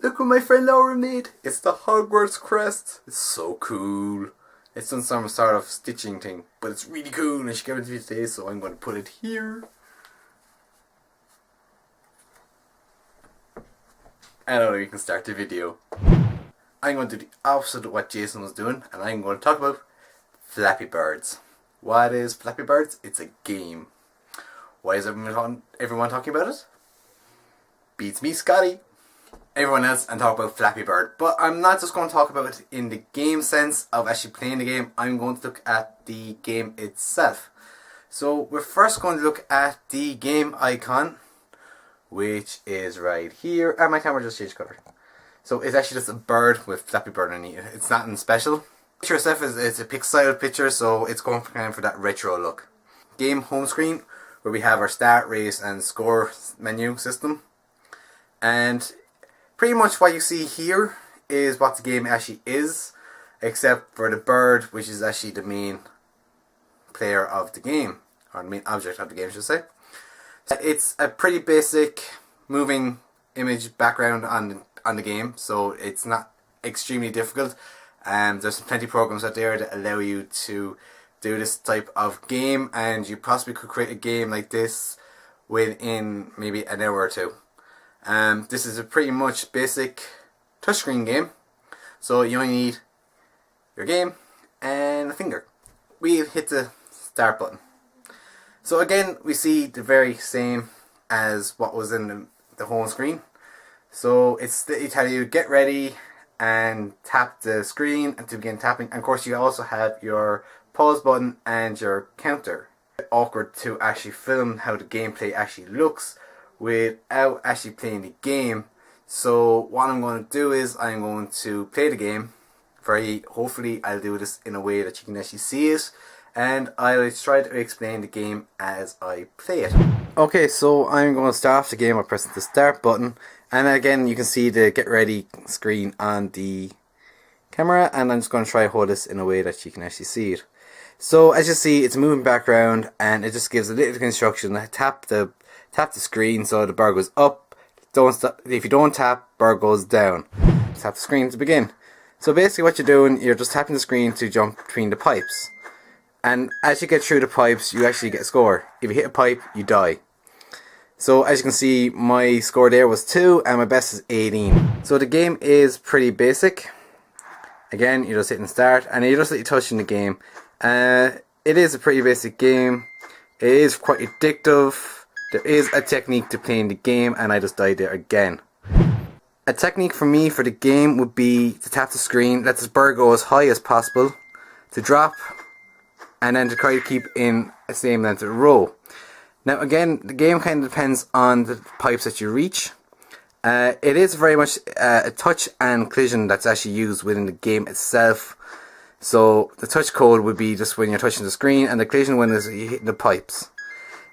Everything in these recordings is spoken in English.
Look what my friend Laura made. It's the Hogwarts crest. It's so cool. It's done some sort of stitching thing, but it's really cool and she gave it to me today, so I'm going to put it here. And now we can start the video. I'm going to do the opposite of what Jason was doing, and I'm going to talk about Flappy Birds. What is Flappy Birds? It's a game. Why is everyone talking about it? Beats me, Scotty. Everyone else and talk about Flappy Bird. But I'm not just going to talk about it in the game sense of actually playing the game. I'm going to look at the game itself. So we're first going to look at the game icon, which is right here. And my camera just changed colour. So it's actually just a bird with Flappy Bird underneath it. It's nothing special. The picture itself is a pixelated picture, so it's going for that retro look. Game home screen, where we have our start, race and score menu system. And pretty much what you see here is what the game actually is, except for the bird, which is actually the main player of the game, or the main object of the game, I should say. It's a pretty basic moving image background on the game, so it's not extremely difficult. There's plenty of programs out there that allow you to do this type of game, and you possibly could create a game like this within maybe an hour or two. This is a pretty much basic touchscreen game, so you only need your game and a finger. We hit the start button. So again, we see the very same as what was in the home screen. So they tell you get ready and tap the screen and to begin tapping. And of course you also have your pause button and your counter. It's awkward to actually film how the gameplay actually looks without actually playing the game. So what I'm going to do is I'm going to play the game. Hopefully I'll do this in a way that you can actually see it, and I'll try to explain the game as I play it. Okay, so I'm going to start off the game by pressing the start button, and again you can see the get ready screen on the camera, and I'm just going to try to hold this in a way that you can actually see it. So as you see, it's a moving background and it just gives a little instruction. Tap the screen so the bar goes up. Don't stop. If you don't tap, bar goes down. Tap the screen to begin. So basically what you're doing, you're just tapping the screen to jump between the pipes. And as you get through the pipes, you actually get a score. If you hit a pipe, you die. So as you can see, my score there was 2 and my best is 18. So the game is pretty basic. Again, you're just hitting start and you're just touching the game. It is a pretty basic game. It is quite addictive. There is a technique to playing the game, and I just died there again. A technique for me for the game would be to tap the screen, let this bird go as high as possible, to drop, and then to try to keep in the same length of the row. Now again, the game kind of depends on the pipes that you reach. It is very much a touch and collision that's actually used within the game itself. So the touch code would be just when you're touching the screen, and the collision when you're hitting the pipes.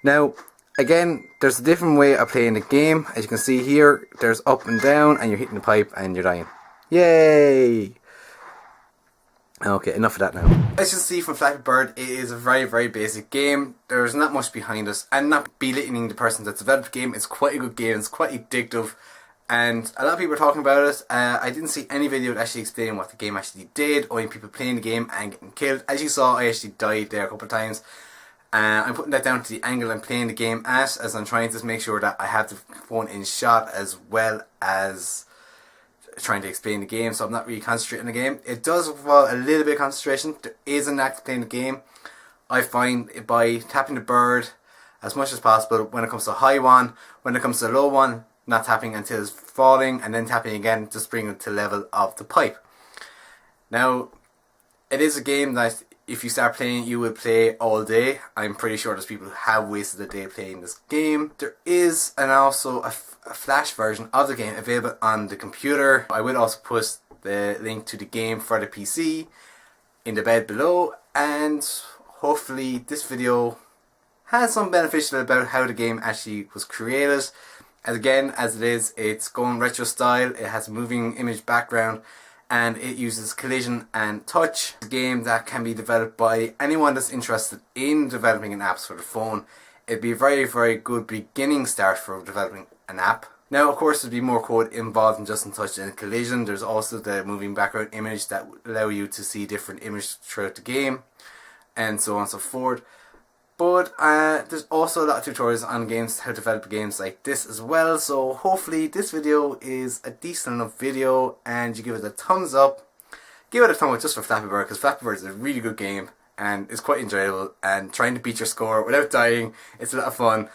Now again, there's a different way of playing the game. As you can see here, there's up and down, and you're hitting the pipe and you're dying. Yay! Okay, enough of that now. As you can see from Flappy Bird, it is a very, very basic game. There's not much behind it, and not belittling the person that's developed the game. It's quite a good game, it's quite addictive, and a lot of people are talking about it. I didn't see any video that actually explaining what the game actually did, or people playing the game and getting killed. As you saw, I actually died there a couple of times. I'm putting that down to the angle I'm playing the game at, as I'm trying to make sure that I have the phone in shot as well as trying to explain the game, so I'm not really concentrating on the game. It does involve a little bit of concentration. There is an act playing the game. I find by tapping the bird as much as possible when it comes to a high one, when it comes to a low one, not tapping until it's falling, and then tapping again, just bringing it to the level of the pipe. Now, it is a game that if you start playing, you will play all day. I'm pretty sure there's people who have wasted a day playing this game. There is also a flash version of the game available on the computer. I will also put the link to the game for the PC in the bed below, and hopefully this video has some beneficial about how the game actually was created. As again, as it is, it's going retro style. It has a moving image background, and it uses collision and touch. It's a game that can be developed by anyone that's interested in developing an app for the phone. It'd be a very, very good beginning start for developing an app. Now, of course, there'd be more code involved than just in touch and collision. There's also the moving background image that would allow you to see different images throughout the game, and so on and so forth. But there's also a lot of tutorials on games, how to develop games like this as well. So hopefully this video is a decent enough video and you give it a thumbs up. Give it a thumb up just for Flappy Bird, because Flappy Bird is a really good game and it's quite enjoyable, and trying to beat your score without dying, it's a lot of fun.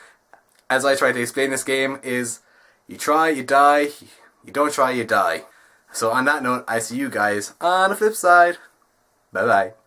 As I try to explain this game is, you try, you die, you don't try, you die. So on that note, I see you guys on the flip side. Bye bye.